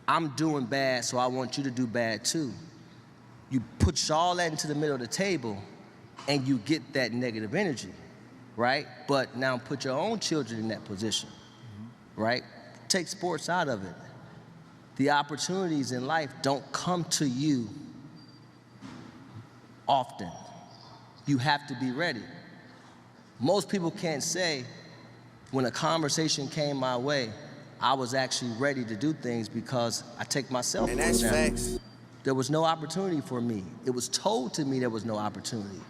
I'm doing bad, so I want you to do bad too. You put all that into the middle of the table and you get that negative energy, right? But now put your own children in that position, right? Take sports out of it. The opportunities in life don't come to you often. You have to be ready. Most people can't say, when a conversation came my way, I was actually ready to do things because I take myself And that's down. facts. There was no opportunity for me. It was told to me there was no opportunity.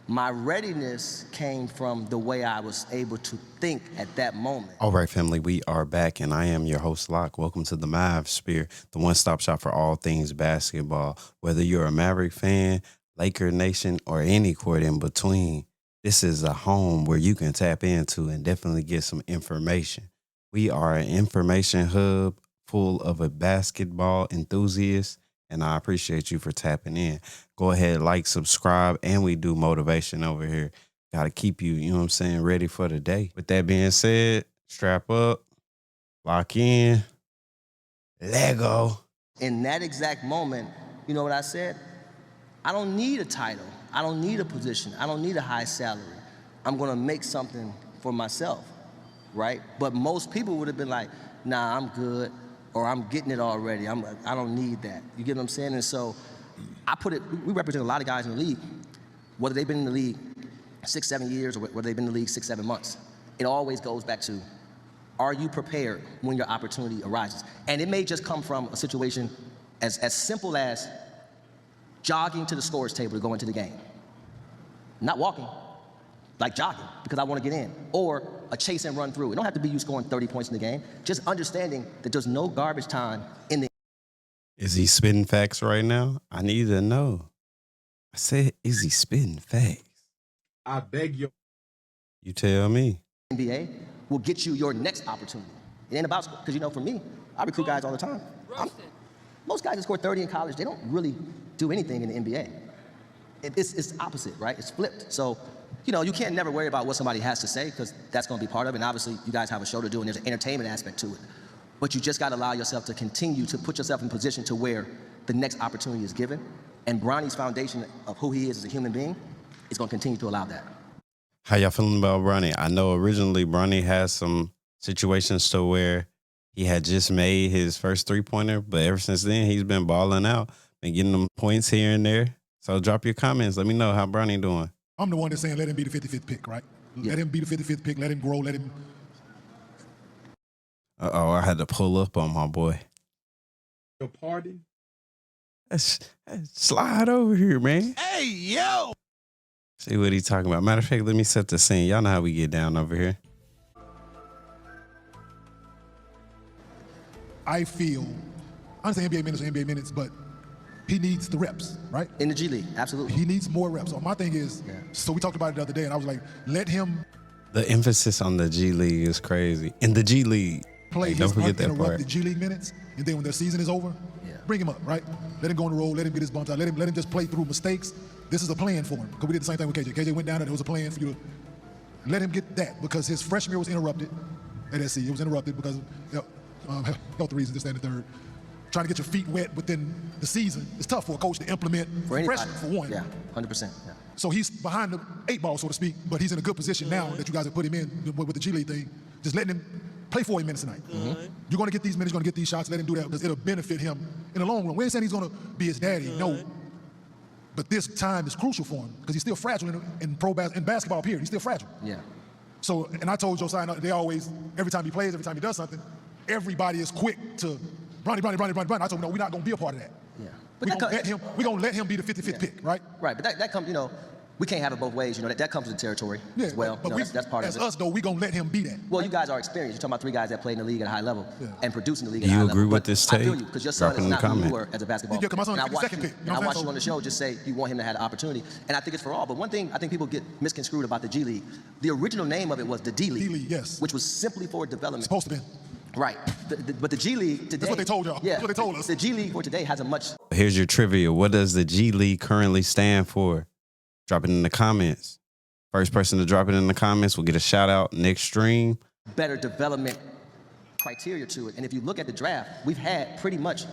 My readiness came from the way I was able to think at that moment. All right, family, we are back, and I am your host, Locke. Welcome to the MavsSphere, the one-stop shop for all things basketball. Whether you're a Maverick fan, Laker Nation, or any court in between, this is a home where you can tap into and definitely get some information. We are an information hub full of a basketball enthusiasts, and I appreciate you for tapping in. Go ahead, like, subscribe, and we do motivation over here. Got to keep you, you know what I'm saying, ready for the day. With that being said, strap up, lock in, Lego. In that exact moment, you know what I said? I don't need a title. I don't need a position. I don't need a high salary. I'm gonna make something for myself, right? But most people would have been like, nah, I'm good, or I'm getting it already. I don't need that. You get what I'm saying? And so we represent a lot of guys in the league, whether they've been in the league 6, 7 years, or whether they've been in the league 6, 7 months. It always goes back to, are you prepared when your opportunity arises? And it may just come from a situation as simple as jogging to the scorer's table to go into the game. Not walking, like jogging, because I want to get in. Or a chase and run through. It don't have to be you scoring 30 points in the game. Just understanding that there's no garbage time in the. Is he spitting facts right now? I need to know. I said, is he spitting facts? I beg you. You tell me. NBA will get you your next opportunity. It ain't about, because you know, for me, I recruit guys all the time. Most guys that score 30 in college, they don't really do anything in the NBA. It's opposite, right? It's flipped. So, you know, you can't never worry about what somebody has to say, because that's going to be part of it. And obviously, you guys have a show to do, and there's an entertainment aspect to it. But you just got to allow yourself to continue to put yourself in position to where the next opportunity is given. And Bronny's foundation of who he is as a human being is going to continue to allow that. How y'all feeling about Bronny? I know originally Bronny has some situations to where he had just made his first three-pointer, but ever since then, he's been balling out and getting them points here and there. So drop your comments. Let me know how Bronny doing. I'm the one that's saying let him be the 55th pick, right? Yeah. Let him be the 55th pick. Let him grow. Let him. Uh-oh, I had to pull up on my boy. Your party? Slide over here, man. Hey, yo! See what he talking about. Matter of fact, let me set the scene. Y'all know how we get down over here. I feel, I understand NBA minutes, but he needs the reps, right? In the G League, absolutely. He needs more reps. So my thing is, so we talked about it the other day, and I was like, let him. The emphasis on the G League is crazy. In the G League. Play don't his forget that uninterrupted part. G League minutes, and then when their season is over, bring him up, right? Let him go on the road, let him get his bumps out, let him just play through mistakes. This is a plan for him, because we did the same thing with KJ. KJ went down and there was a plan for you to let him get that, because his freshman year was interrupted at SC. It was interrupted because of health reasons, this, that, and the third. Trying to get your feet wet within the season, it's tough for a coach to implement for freshmen, for one. Yeah, 100%. Yeah. So he's behind the 8 ball, so to speak, but he's in a good position now that you guys have put him in with the G League thing. Just letting him play 40 minutes tonight. You're going to get these minutes, you're going to get these shots, let him do that, because it'll benefit him in the long run. We ain't saying he's going to be his daddy, no. But this time is crucial for him, because he's still fragile in basketball, period. He's still fragile. Yeah. So, and I told Josiah, they always, every time he plays, every time he does something, everybody is quick to Bronny. I told him, no, we're not going to be a part of that. Yeah. We're going to let him be the 55th pick, right? Right, but that comes, you know, we can't have it both ways, you know, that comes with the territory as well. But you know, that's part of it. As us, though, we're going to let him be that. Well, you guys are experienced. You're talking about 3 guys that played in the league at a high level and producing the league Do at a high you level. agree with this take? I feel you, because your son is not who you were as a basketball player. Yeah, because my son and was the second pick. And I watched you on the show just say you want him to have the opportunity. And I think it's for all. But one thing I think people get misconstrued about the G League, the original name of it was the D League. D League, yes. Which was simply for development. Supposed to be. Right. But the G League today. That's what they told y'all. Yeah. That's what they told us. The G League for today has a much. Here's your trivia. What does the G League currently stand for? Drop it in the comments. First person to drop it in the comments will get a shout out next stream. Better development criteria to it. And if you look at the draft, we've had pretty much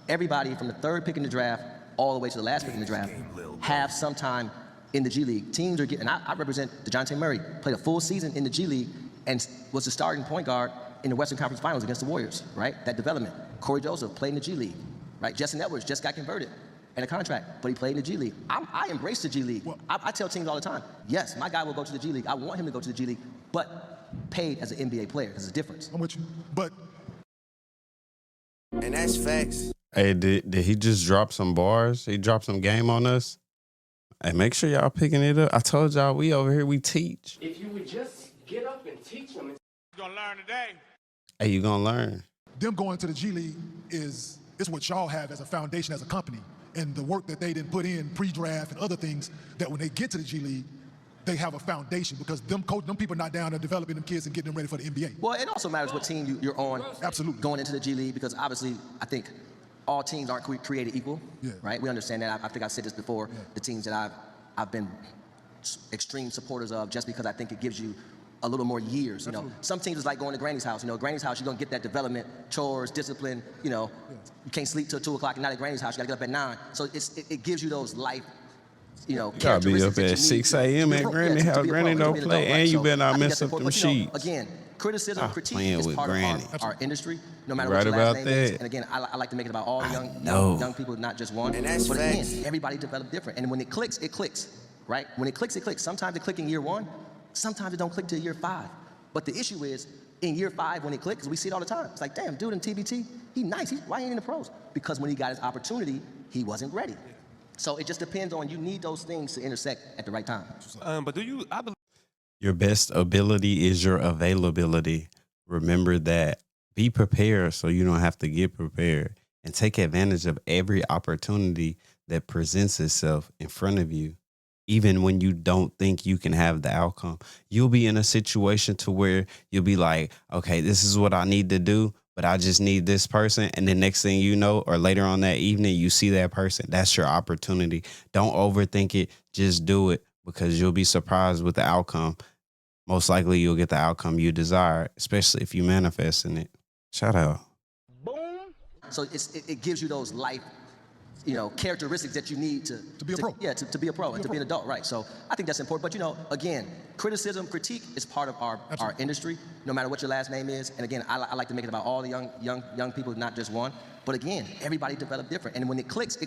everybody from the 3rd pick in the draft all the way to the last pick in the draft have some time in the G League. Teams are getting, and I represent DeJounte Murray, played a full season in the G League and was the starting point guard in the Western Conference Finals against the Warriors, right? That development. Corey Joseph played in the G League, right? Justin Edwards just got converted in a contract, but he played in the G League. I embrace the G League. I tell teams all the time, yes, my guy will go to the G League. I want him to go to the G League, but paid as an NBA player. There's a difference. I'm with you, but. And that's facts. Hey, did he just drop some bars? He dropped some game on us? Hey, make sure y'all picking it up. I told y'all we over here, we teach. If you would just get up and teach them. You're going to learn today. Hey, you gonna learn. Them going to the G League is what y'all have as a foundation as a company, and the work that they didn't put in pre-draft and other things, that when they get to the G League, they have a foundation, because them people are not down there developing them kids and getting them ready for the NBA. Well, it also matters what team you're on. Absolutely. Going into the G League, because obviously I think all teams aren't created equal, Yeah. right? We understand that. I think I said this before. Yeah. The teams that I've been extreme supporters of, just because I think it gives you a little more years. You know, some teams is like going to Granny's house. You know, Granny's house, you're gonna get that development, chores, discipline. You know, you can't sleep till 2 o'clock, and not at Granny's house. You gotta get up at 9. So it gives you those life. You know, You gotta be up at 6 a.m. at Granny house. Granny don't play, and you better not mess up them sheets. Again, criticism, critique is with part Granny. of our industry, no matter Right what your last about name is. that. And again, I like to make it about all young people, not just one. And that's but facts. again, everybody develop different. And when it clicks, right? When it clicks, it clicks. Sometimes it clicks in year 1, sometimes it don't click till year 5. But the issue is, in year 5, when it clicks, we see it all the time. It's like, damn, dude in TBT, he nice. Why ain't he in the pros? Because when he got his opportunity, he wasn't ready. So it just depends on, you need those things to intersect at the right time. But do you, I believe. Your best ability is your availability. Remember that. Be prepared so you don't have to get prepared, and take advantage of every opportunity that presents itself in front of you. Even when you don't think you can have the outcome, you'll be in a situation to where you'll be like, okay, this is what I need to do, but I just need this person. And the next thing you know, or later on that evening, you see that person. That's your opportunity. Don't overthink it. Just do it, because you'll be surprised with the outcome. Most likely you'll get the outcome you desire, especially if you manifest in it. Shout out. Boom. So it gives you those life, you know, characteristics that you need to be a pro. Yeah, to be a pro and to be an adult, right? So I think that's important. But you know, again, criticism, critique is part of our industry, no matter what your last name is. And again, I like to make it about all the young people, not just one. But again, everybody develop different. And when it clicks,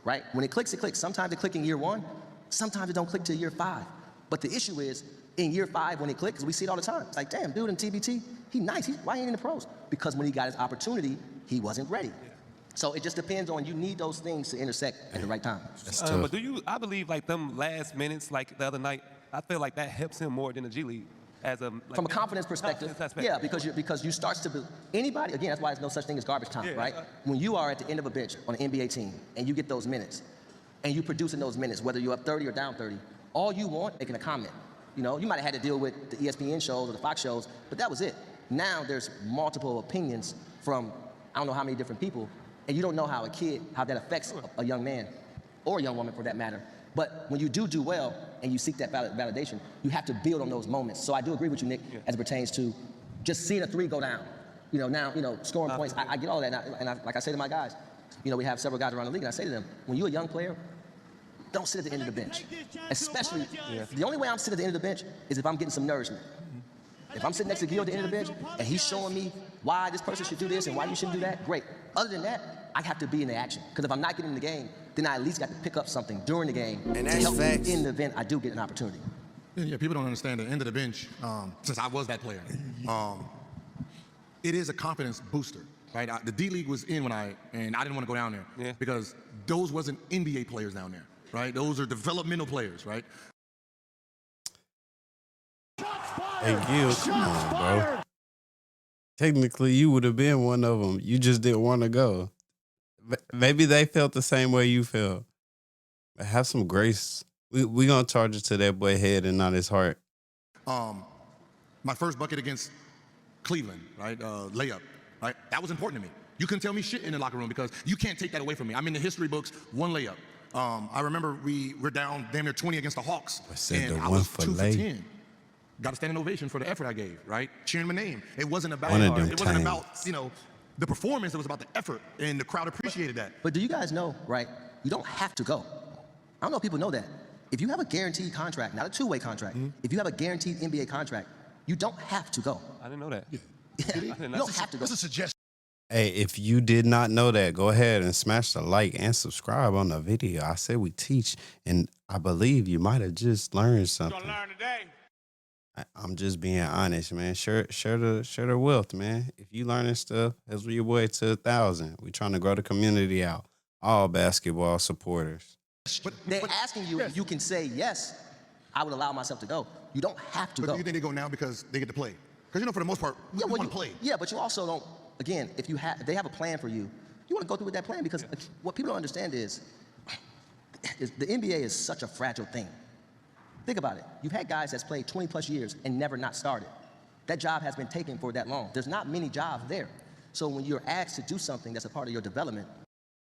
right? When it clicks, Sometimes it clicks in year 1, sometimes it don't click till year 5. But the issue is, in year 5, when it clicks, we see it all the time. It's like, damn, dude in TBT, he nice. Why ain't he in the pros? Because when he got his opportunity, he wasn't ready. So it just depends on, you need those things to intersect at the right time. But do you, I believe like them last minutes, like the other night, I feel like that helps him more than the G League. As a, like, from a confidence perspective, yeah, because you start to anybody, again, that's why there's no such thing as garbage time, right? When you are at the end of a bench on an NBA team and you get those minutes, and you produce in those minutes, whether you're up 30 or down 30, all you want, making a comment. You know, you might have had to deal with the ESPN shows or the Fox shows, but that was it. Now there's multiple opinions from I don't know how many different people, and you don't know how that affects a young man or a young woman for that matter. But when you do well and you seek that validation, you have to build on those moments. So I do agree with you, Nick, as it pertains to just seeing a 3 go down. You know, now, you know, scoring points, I get all that. Like I say to my guys, you know, we have several guys around the league, and I say to them, when you're a young player, don't sit at the end of the bench. Especially, the only way I'm sitting at the end of the bench is if I'm getting some nourishment. If I'm sitting next to Gil at the end of the bench and he's showing me why this person should do this and why you shouldn't do that, great. Other than that, I have to be in the action. Because if I'm not getting in the game, then I at least got to pick up something during the game to help me in the event I do get an opportunity. Yeah, people don't understand the end of the bench, since I was that player. It is a confidence booster, right? The D-League was in and I didn't want to go down there because those wasn't NBA players down there, right? Those are developmental players, right? Hey, Gil, come on, bro. Technically, you would have been one of them. You just didn't want to go. Maybe they felt the same way you felt. But have some grace. We going to charge it to that boy head and not his heart. My first bucket against Cleveland, right? Layup, right? That was important to me. You couldn't tell me shit in the locker room because you can't take that away from me. I'm in the history books, 1 layup. I remember we're down damn near 20 against the Hawks. I said and the I one was for 2 for lay. 10. got a standing ovation for the effort I gave, right? Cheering my name. It wasn't about, One of them it wasn't about, times. you know, the performance. It was about the effort, and the crowd appreciated that. But do you guys know, right? You don't have to go. I don't know if people know that. If you have a guaranteed contract, not a two-way contract, if you have a guaranteed NBA contract, you don't have to go. I didn't know that. You don't have to go. This is a suggestion. Hey, if you did not know that, go ahead and smash the like and subscribe on the video. I said we teach, and I believe you might have just learned something. Gonna learn today. I'm just being honest, man. Share the wealth, man. If you learning stuff, that's your boy to 1,000. We trying to grow the community out. All basketball supporters. They're asking you, you can say, yes, I would allow myself to go. You don't have to But go. do you think they go now because they get to play? Because, you know, for the most part, we want to play. Yeah, but you also don't, again, if they have a plan for you, you want to go through with that plan because what people don't understand is the NBA is such a fragile thing. Think about it. You've had guys that's played 20 plus years and never not started. That job has been taken for that long. There's not many jobs there. So when you're asked to do something that's a part of your development.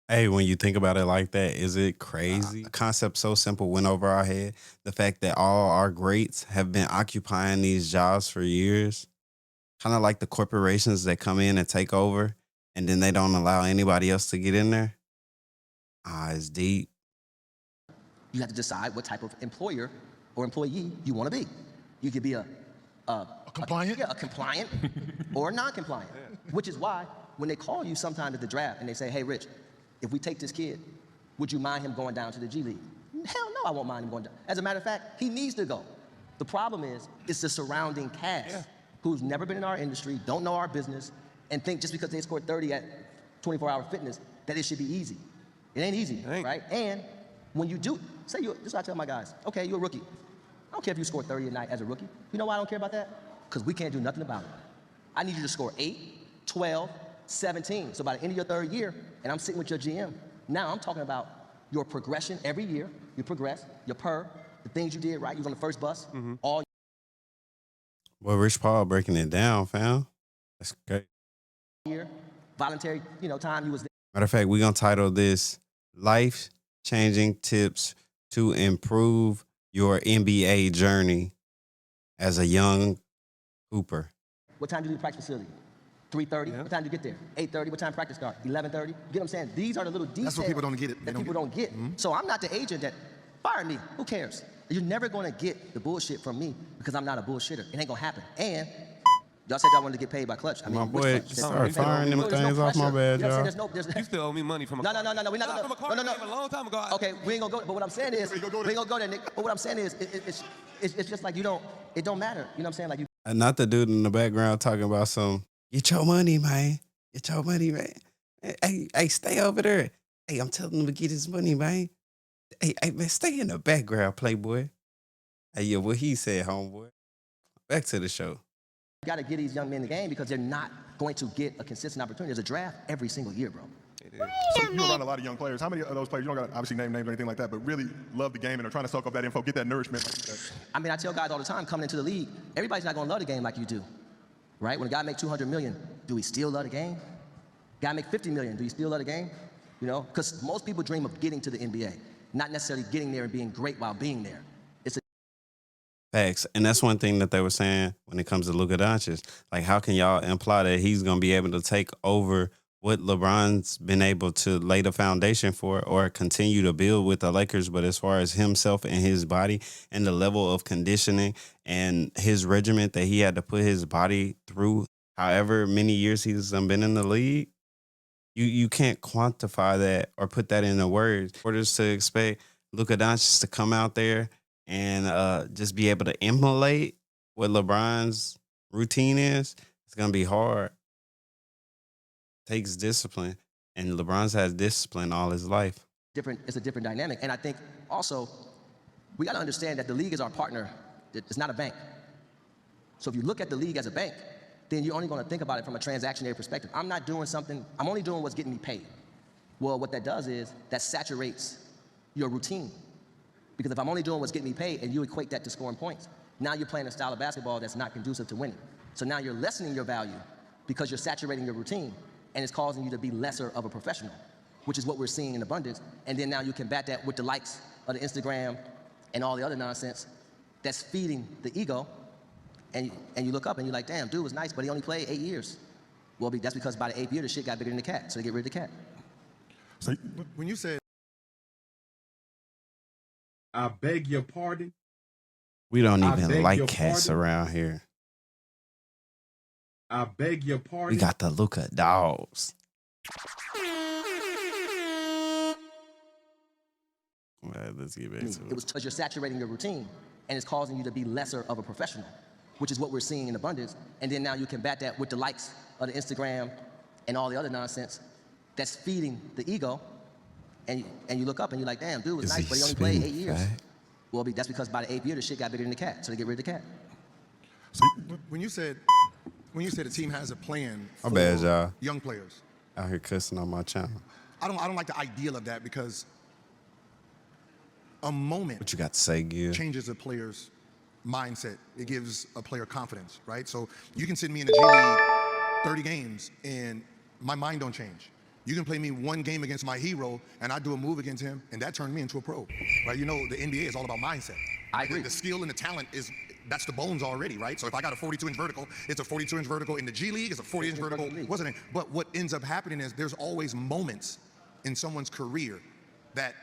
Hey, when you think about it like that, is it crazy? The concept so simple went over our head. The fact that all our greats have been occupying these jobs for years, kind of like the corporations that come in and take over, and then they don't allow anybody else to get in there. It's deep. You have to decide what type of employer or employee you want to be. You could be a compliant? A compliant or a non-compliant, which is why when they call you sometime at the draft and they say, hey, Rich, if we take this kid, would you mind him going down to the G League? Hell no, I won't mind him going down. As a matter of fact, he needs to go. The problem is, it's the surrounding cast who's never been in our industry, don't know our business, and think just because they scored 30 at 24-hour fitness, that it should be easy. It ain't easy, right? And when you do, this is what I tell my guys, okay, you're a rookie. I don't care if you score 30 a night as a rookie. You know why I don't care about that? Because we can't do nothing about it. I need you to score 8, 12, 17. So by the end of your third year, and I'm sitting with your GM, now I'm talking about your progression every year. You progress, your the things you did right. You was on the first bus, all Well, Rich Paul breaking it down, fam. That's great. year, voluntary, time you was there. Matter of fact, we're going to title this Life-Changing Tips to Improve Your NBA Journey as a Young Hooper. What time do you leave the practice facility? 3:30. What time do you get there? 8:30. What time practice start? 11:30. You get what I'm saying? These are the little details. That's what people don't get it. That people don't get. So I'm not the agent that fire me. Who cares? You're never going to get the bullshit from me because I'm not a bullshitter. It ain't going to happen. And y'all said y'all wanted to get paid by Clutch. I mean, My which boy, Clutch? start firing them There's no things off my pressure. bad, You know what I'm y'all. saying? There's You still owe me money from a No, we're not from a gonna game a long time ago. Okay, we ain't gonna go. But what I'm saying is, we ain't gonna go there, Nick. But what I'm saying is, it's just like it don't matter. You know what I'm saying? Like you. Not the dude in the background talking about some, get your money, man. Get your money, man. Hey, stay over there. Hey, I'm telling him to get his money, man. Hey, man, stay in the background, playboy. Hey, yeah, what he said, homeboy. Back to the show. You got to get these young men in the game because they're not going to get a consistent opportunity. There's a draft every single year, bro. So you're around a lot of young players. How many of those players, you don't got to obviously name names or anything like that, but really love the game and are trying to soak up that info, get that nourishment like you said? I mean, I tell guys all the time, coming into the league, everybody's not going to love the game like you do, right? When a guy makes $200 million, do we still love the game? Guy make $50 million, do you still love the game? You know, because most people dream of getting to the NBA, not necessarily getting there and being great while being there. It's a Facts. And that's one thing that they were saying when it comes to Luka Doncic. Like, how can y'all imply that he's going to be able to take over what LeBron's been able to lay the foundation for or continue to build with the Lakers? But as far as himself and his body and the level of conditioning and his regiment that he had to put his body through, however many years he's been in the league, you can't quantify that or put that into words. For us to expect Luka Doncic to come out there and just be able to emulate what LeBron's routine is, it's going to be hard. Takes discipline, and LeBron's had discipline all his life. it's a different dynamic. And I think also, we got to understand that the league is our partner. It's not a bank. So if you look at the league as a bank, then you're only going to think about it from a transactionary perspective. I'm not doing something, I'm only doing what's getting me paid. Well, what that does is that saturates your routine. Because if I'm only doing what's getting me paid and you equate that to scoring points, now you're playing a style of basketball that's not conducive to winning. So now you're lessening your value because you're saturating your routine and it's causing you to be lesser of a professional, which is what we're seeing in abundance. And then now you combat that with the likes of the Instagram and all the other nonsense that's feeding the ego and you look up and you're like, damn, dude was nice, but he only played 8 years. Well, that's because by the 8th year, the shit got bigger than the cat, so they get rid of the cat. So when you said, I beg your pardon. We don't I even beg like your cats pardon? around here. I beg your pardon. We got the Luca dogs. Well, let's get back to It was because you're saturating your routine, and it's causing you to be lesser of a professional, which is what we're seeing in abundance. And then now you combat that with the likes of the Instagram and all the other nonsense that's feeding the ego. And you look up and you're like, damn, dude was Is nice, he but he only played 8 spitting years. fact? Well, that's because by the 8th year, the shit got bigger than the cat, so they get rid of the cat. so when you said a team has a plan My for bad, y'all. young players, Out here cussing on my channel. I don't like the ideal of that because a moment What you got to say, Gil? changes a player's mindset. It gives a player confidence, right? So you can send me in the G League 30 games and my mind don't change. You can play me one game against my hero and I do a move against him and that turned me into a pro, right? You know, the NBA is all about mindset. I agree. The skill and the talent that's the bones already, right? So if I got a 42-inch vertical, it's a 42-inch vertical in the G League, it's a 40-inch vertical, wasn't it? But what ends up happening is there's always moments in someone's career that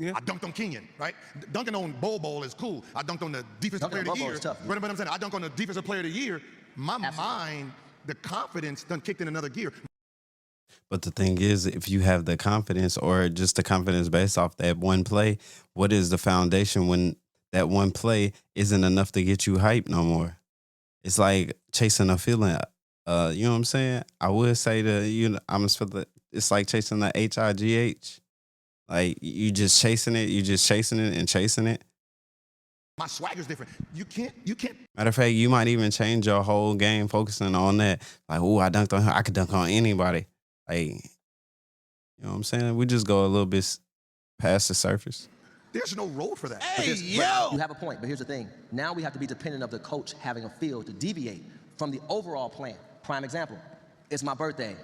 I dunked on Kenyon, right? Dunking on Bowl is cool. I dunked on the defensive player of the Bol Bol year. is tough. But I'm saying, I dunked on the defensive player of the year. My mind, the confidence done kicked in another gear. But the thing is, if you have the confidence or just the confidence based off that one play, what is the foundation when that one play isn't enough to get you hyped no more? It's like chasing a feeling. You know what I'm saying? I would say it's like chasing the HIGH. Like you just chasing it and chasing it. My swagger's different. You can't. Matter of fact, you might even change your whole game focusing on that. Like, oh, I dunked on him. I could dunk on anybody. Like, you know what I'm saying? We just go a little bit past the surface. There's no role for that. But you have a point, but here's the thing. Now we have to be dependent of the coach having a feel to deviate from the overall plan. Prime example, it's my birthday.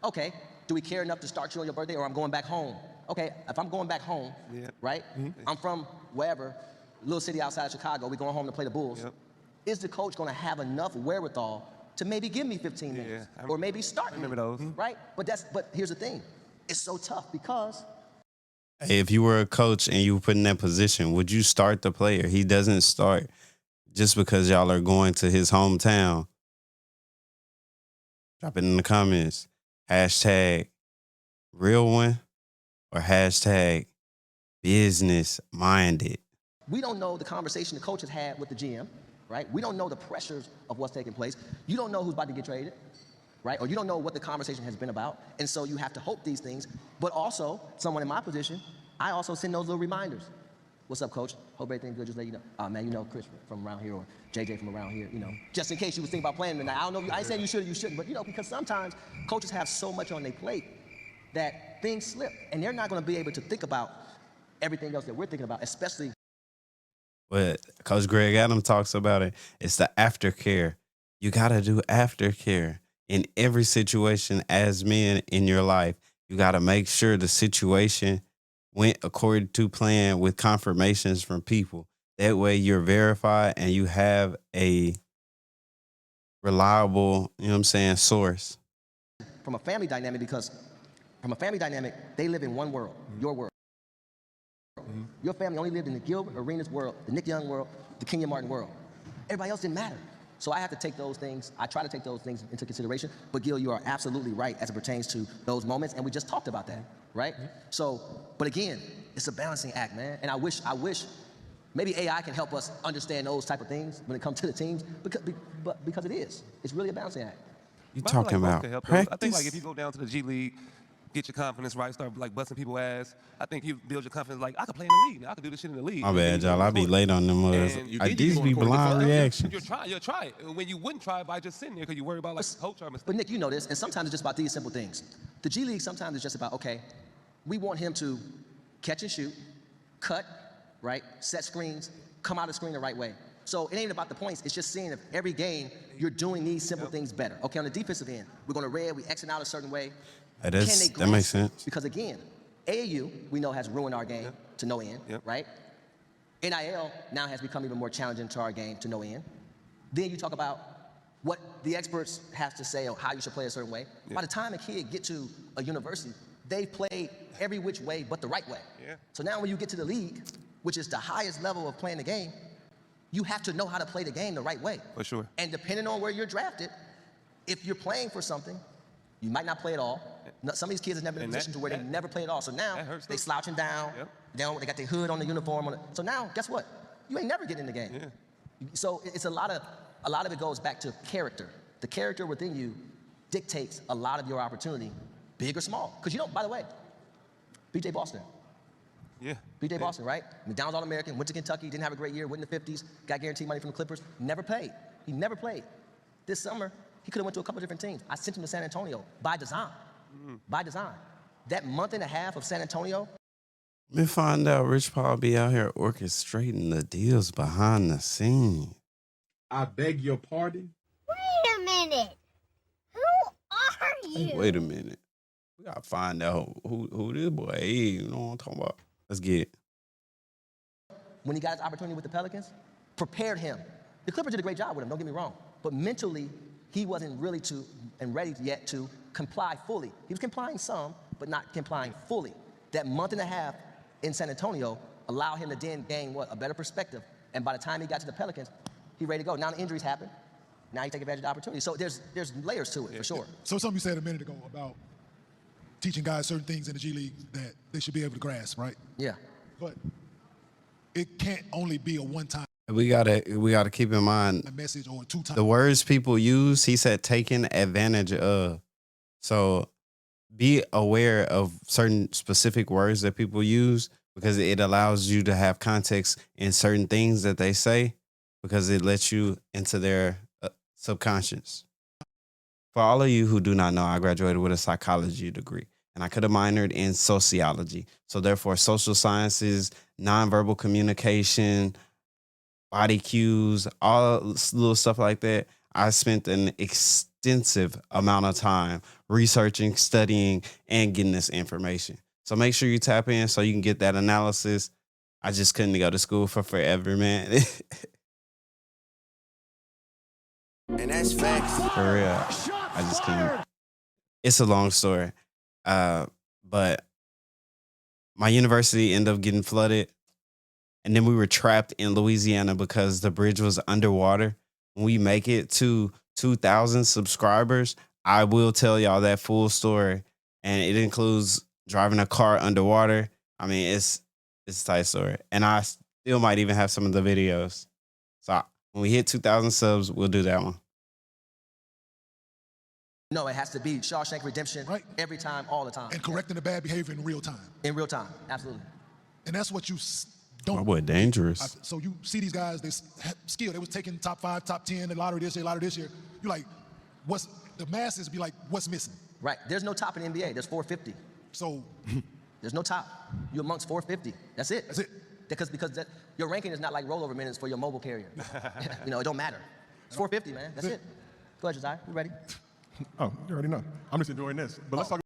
Okay, do we care enough to start you on your birthday or I'm going back home? Okay, if I'm going back home, right? I'm from wherever, little city outside of Chicago, we're going home to play the Bulls. Is the coach gonna have enough wherewithal to maybe give me 15 minutes? Or maybe start me, remember those. right? But here's the thing, it's so tough because Hey, if you were a coach and you were put in that position, would you start the player? He doesn't start just because y'all are going to his hometown. Drop it in the comments. Hashtag real one or hashtag business minded. we don't know the conversation the coach has had with the GM, right? We don't know the pressures of what's taking place. You don't know who's about to get traded, right? Or you don't know what the conversation has been about. And so you have to hope these things. But also, someone in my position, I also send those little reminders. What's up, coach? Hope everything's good. Just let you know. Man, you know Chris from around here or JJ from around here, you know. Just in case you was thinking about playing tonight. I don't know, I ain't saying you should or you shouldn't, but you know, because sometimes coaches have so much on their plate that things slip. And they're not gonna be able to think about everything else that we're thinking about, especially. But Coach Greg Adams talks about it. It's the aftercare. You got to do aftercare in every situation as men in your life. You got to make sure the situation went according to plan with confirmations from people. That way you're verified and you have a reliable, you know what I'm saying, source. From a family dynamic, because from a family dynamic, they live in one world, your world. Your family only lived in the Gilbert Arenas world, the Nick Young world, the Kenyon Martin world. Everybody else didn't matter. So I have to take those things, I try to take those things into consideration, but Gil, you are absolutely right as it pertains to those moments, and we just talked about that, right? So, but again, it's a balancing act, man, and I wish maybe AI can help us understand those type of things when it comes to the teams, because it is. It's really a balancing act. You But I feel talking both about can help those. practice? I think like if you go down to the G League, get your confidence right, start like busting people's ass. I think you build your confidence like I could play in the league. I could do this shit in the league. My bad, y'all. I be late on them. These be blind reactions. You'll try it. When you wouldn't try it by just sitting there because you worry about like coach or mistakes. But Nick, you know this, and sometimes it's just about these simple things. The G League sometimes is just about, okay, we want him to catch and shoot, cut, right, set screens, come out of screen the right way. So it ain't about the points, it's just seeing if every game you're doing these simple things better. Okay, on the defensive end, we're gonna red, we exit out a certain way. That Can they makes grasp it? sense. Because again, AAU, we know has ruined our game to no end, right? NIL now has become even more challenging to our game to no end. Then you talk about what the experts have to say on how you should play a certain way. By the time a kid get to a university, they've played every which way but the right way. So now when you get to the league, which is the highest level of playing the game, you have to know how to play the game the right way. For sure. And depending on where you're drafted, if you're playing for something, you might not play at all. Some of these kids have never been in a position to where they never play at all. So now they slouching down, they got their hood on the uniform. So now, guess what? You ain't never getting in the game. So it's a lot of it goes back to character. The character within you dictates a lot of your opportunity, big or small. Because you know, by the way, B.J. Boston. B.J. Boston, right? McDonald's All-American, went to Kentucky, didn't have a great year, went in the 50s, got guaranteed money from the Clippers, never played. He never played. This summer, he could have went to a couple different teams. I sent him to San Antonio by design. By design. That month and a half of San Antonio. Let me find out Rich Paul be out here orchestrating the deals behind the scenes. I beg your pardon? Wait a minute. Who are you? Hey, wait a minute. We gotta find out who this boy is. You know what I'm talking about? Let's get it. When he got his opportunity with the Pelicans, prepared him. The Clippers did a great job with him, don't get me wrong. But mentally, he wasn't really ready yet to comply fully. He was complying some, but not complying fully. That month and a half in San Antonio allowed him to then gain what? A better perspective. And by the time he got to the Pelicans, he ready to go. Now the injuries happen. Now he take advantage of the opportunity. So there's layers to it, for sure. So something you said a minute ago about teaching guys certain things in the G League that they should be able to grasp, right? Yeah. But it can't only be a one-time We gotta keep in mind message or two-time. the words people use. He said taking advantage of. So be aware of certain specific words that people use because it allows you to have context in certain things that they say because it lets you into their subconscious. For all of you who do not know, I graduated with a psychology degree and I could have minored in sociology. So therefore, social sciences, nonverbal communication, body cues, all little stuff like that. I spent an extensive amount of time researching, studying, and getting this information. So make sure you tap in so you can get that analysis. I just couldn't go to school for forever, man. And that's facts. For real. I just couldn't. It's a long story. But my university ended up getting flooded. And then we were trapped in Louisiana because the bridge was underwater. When we make it to 2,000 subscribers, I will tell y'all that full story. And it includes driving a car underwater. I mean, it's a tight story. And I still might even have some of the videos. So when we hit 2,000 subs, we'll do that one. No, it has to be Shawshank Redemption every time, all the time. And correcting the bad behavior in real time. In real time, absolutely. And that's what you don't. My boy, dangerous. So you see these guys, they skill. They was taking top 5, top 10, the lottery this year. You're like, what's the masses be like? What's missing? Right. There's no top in the NBA. There's 450. So there's no top. You're amongst 450. That's it. That's it. Because your ranking is not like rollover minutes for your mobile carrier. You know, it don't matter. It's 450, man. That's it. Go ahead, Josiah. You ready? Oh, you already know. I'm just enjoying this. But let's talk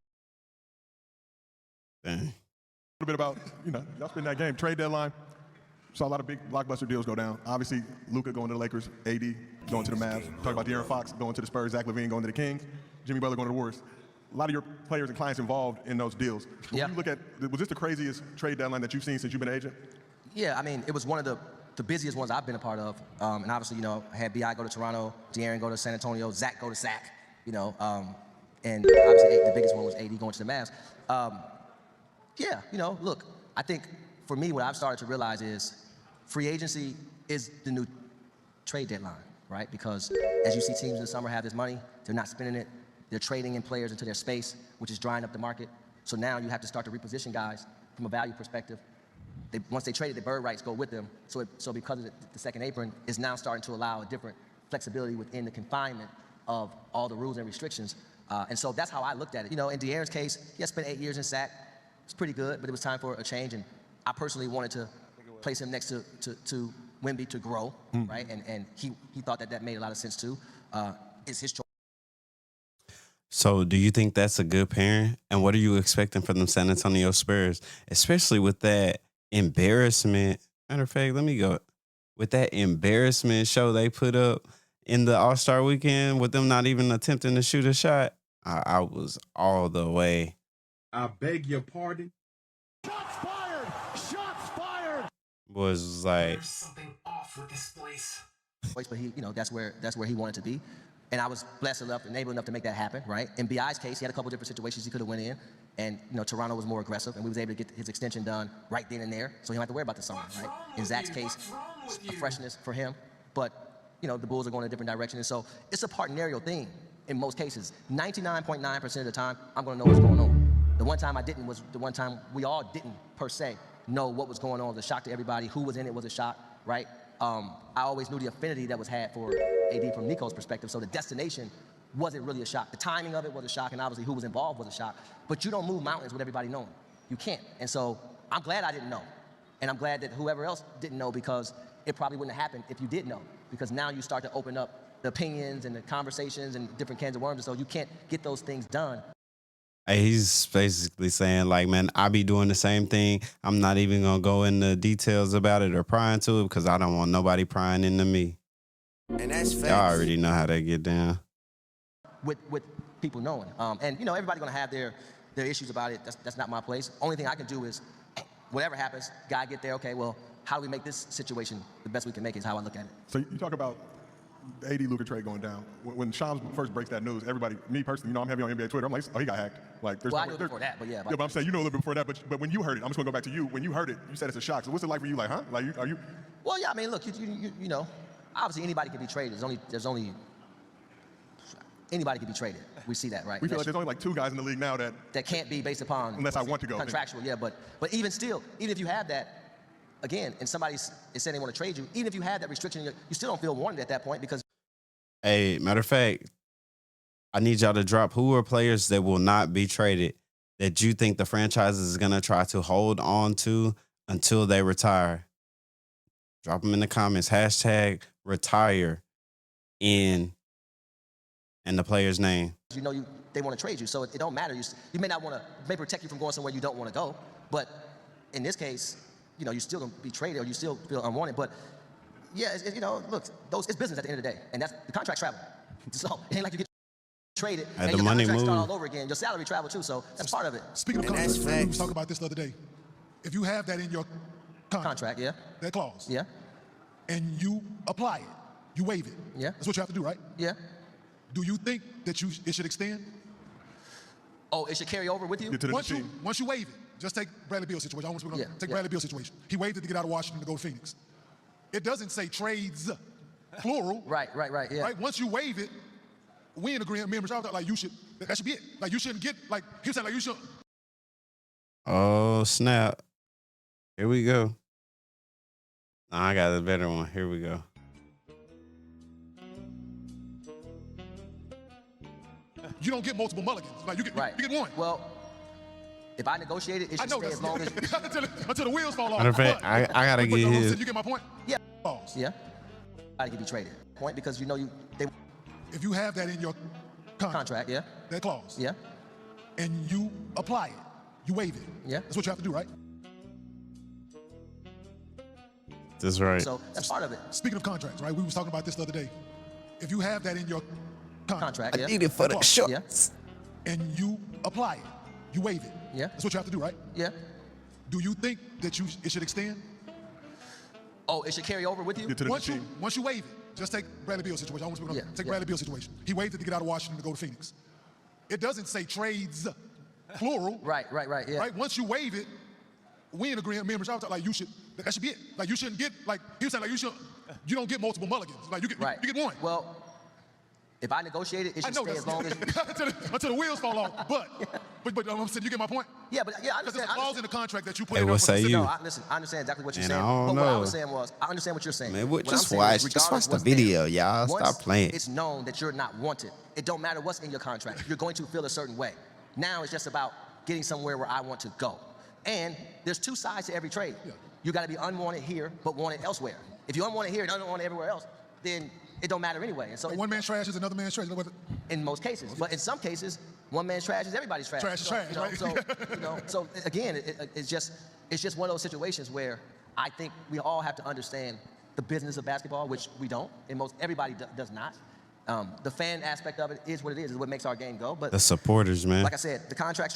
a little bit about, y'all spend that game. Trade deadline. Saw a lot of big blockbuster deals go down. Obviously, Luka going to the Lakers, AD going to the Mavs. Talk about De'Aaron Fox going to the Spurs, Zach LaVine going to the Kings, Jimmy Butler going to the Warriors. A lot of your players and clients involved in those deals. When you look at, was this the craziest trade deadline that you've seen since you've been an agent? Yeah, I mean, it was one of the busiest ones I've been a part of. And obviously, I had B.I. go to Toronto, De'Aaron go to San Antonio, Zach go to Sac, and obviously the biggest one was AD going to the Mavs. Look, I think for me, what I've started to realize is free agency is the new trade deadline, right? Because as you see teams in the summer have this money, they're not spending it, they're trading in players into their space, which is drying up the market. So now you have to start to reposition guys from a value perspective. Once they traded, the bird rights go with them. So because of the second apron is now starting to allow a different flexibility within the confinement of all the rules and restrictions. And so that's how I looked at it. In De'Aaron's case, he had spent 8 years in SAC. It's pretty good, but it was time for a change. And I personally wanted to place him next to Wemby to grow, right? And he thought that made a lot of sense too. It's his choice. So do you think that's a good pairing? And what are you expecting from them San Antonio Spurs, especially with that embarrassment? Matter of fact, let me go. With that embarrassment show they put up in the All-Star weekend with them not even attempting to shoot a shot, I was all the way. I beg your pardon. Shots fired! Shots fired! Was like, There's something off with this place. But he, that's where he wanted to be. And I was blessed enough, enabled enough to make that happen, right? In B.I.'s case, he had a couple different situations he could have went in. And, Toronto was more aggressive, and we was able to get his extension done right then and there, so he didn't have to worry about the summer, right? In Zach's case, a freshness for him. But, the Bulls are going in a different direction. And so it's a partnerial thing in most cases. 99.9% of the time, I'm going to know what's going on. The one time I didn't was the one time we all didn't, per se, know what was going on. It was a shock to everybody. Who was in it was a shock, right? I always knew the affinity that was had for AD from Nico's perspective, so the destination wasn't really a shock. The timing of it was a shock, and obviously who was involved was a shock. But you don't move mountains with everybody knowing. You can't. And so I'm glad I didn't know. And I'm glad that whoever else didn't know, because it probably wouldn't have happened if you did know. Because now you start to open up the opinions and the conversations and different cans of worms, and so you can't get those things done. hey, he's basically saying, like, man, I be doing the same thing. I'm not even going to go into details about it or pry into it because I don't want nobody prying into me. And that's facts. Y'all already know how they get down. With people knowing. And, everybody's going to have their issues about it. That's not my place. Only thing I can do is, whatever happens, gotta get there. Okay, well, how do we make this situation the best we can make it is how I look at it. So you talk about the AD Luka trade going down. When Shams first breaks that news, everybody, me personally, I'm heavy on NBA Twitter. I'm like, oh, he got hacked. Like, there's Well, I knew before that, but yeah. Yeah, but I'm saying you know a little bit before that. But when you heard it, I'm just gonna go back to you. When you heard it, you said it's a shock. So what's it like for you? Like, huh? Like, are you? Well, yeah. I mean, look, obviously anybody can be traded. There's only anybody can be traded. We see that, right? We feel like there's only like 2 guys in the league now that can't be based upon unless I want to go contractual. Yeah, but even still, even if you have that, again, and somebody is saying they want to trade you, even if you have that restriction, you still don't feel wanted at that point because. Hey, matter of fact, I need y'all to drop who are players that will not be traded that you think the franchise is going to try to hold on to until they retire. Drop them in the comments. Hashtag retire and the player's name. They want to trade you, so it don't matter. You may not want to, may protect you from going somewhere you don't want to go, but in this case, you're still going to be traded or you still feel unwanted. But yeah, look, it's business at the end of the day, and that's the contract travel. So it ain't like you get traded and your money contract move. start all over again. Your salary travel too, so that's part of it. Speaking of And contracts, that's we was facts. talking about this the other day. If you have that in your Contract, yeah, that clause, yeah, and you apply it, you waive it. Yeah. That's what you have to do, right? yeah. Do you think that it should extend? Oh, it should carry over with you? get to the Once machine. you waive it, just take Bradley Beal's situation. I want to speak on Yeah, take yeah. Bradley Beal's situation. He waived it to get out of Washington to go to Phoenix. It doesn't say trades, plural. Right, yeah. Right. Once you waive it, we in agreement. Me and Rashad, like that should be it. Like you shouldn't get like he was saying like you should. Oh, snap. Here we go. Nah, I got a better one. Here we go. You don't get multiple mulligans. Like you get one. Well, if I negotiate it, it I should know stay that's as long as. until the wheels fall off. Matter of fact, But- I gotta but get I'm his. saying, you get my point? Yeah. Clause. Yeah. I can be traded. Point because they If you have that in your contract, yeah, that clause, yeah, and you apply it, you waive it. Yeah. That's what you have to do, right? That's right. so that's part of it. Speaking of contracts, right? We was talking about this the other day. If you have that in your Contract, yeah, it for the Clause. shorts. yeah, and you apply it, you waive it. Yeah. That's what you have to do, right? yeah. Do you think that it should extend? Oh, it should carry over with you? Get to the Once machine. you waive it, just take Bradley Beal's situation. I want to speak on Yeah, take yeah. Bradley Beal's situation. He waived it to get out of Washington to go to Phoenix. It doesn't say trades, plural. Right, yeah. Right. Once you waive it, we in agreement. Me and Rashad, like that should be it. Like you shouldn't get like he was saying like you don't get multiple mulligans. Like you get one. Well, if I negotiate it, it I should know stay that's as long as. until the wheels fall off. But I'm saying you get my point. Yeah, but yeah, I Because there's understand. a clause in the contract that you put Hey, in what there for say the you? No, I understand exactly what you're Man, saying. I don't But what I know. was saying was, I understand what you're saying. Man, What I'm just saying is, watch regardless the what's video, there, y'all. once Stop playing. It's known that you're not wanted. It don't matter what's in your contract. You're going to feel a certain way. Now it's just about getting somewhere where I want to go. And there's 2 sides to every trade. You got to be unwanted here, but wanted elsewhere. If you're unwanted here and unwanted everywhere else, then it don't matter anyway. And so one man's trash is another man's trash. in most cases, but in some cases, one man's trash is everybody's trash. Trash is trash, right? So again, it's just one of those situations where I think we all have to understand the business of basketball, which we don't, and everybody does not. The fan aspect of it is what it is what makes our game go. But The supporters, man. like I said, the contracts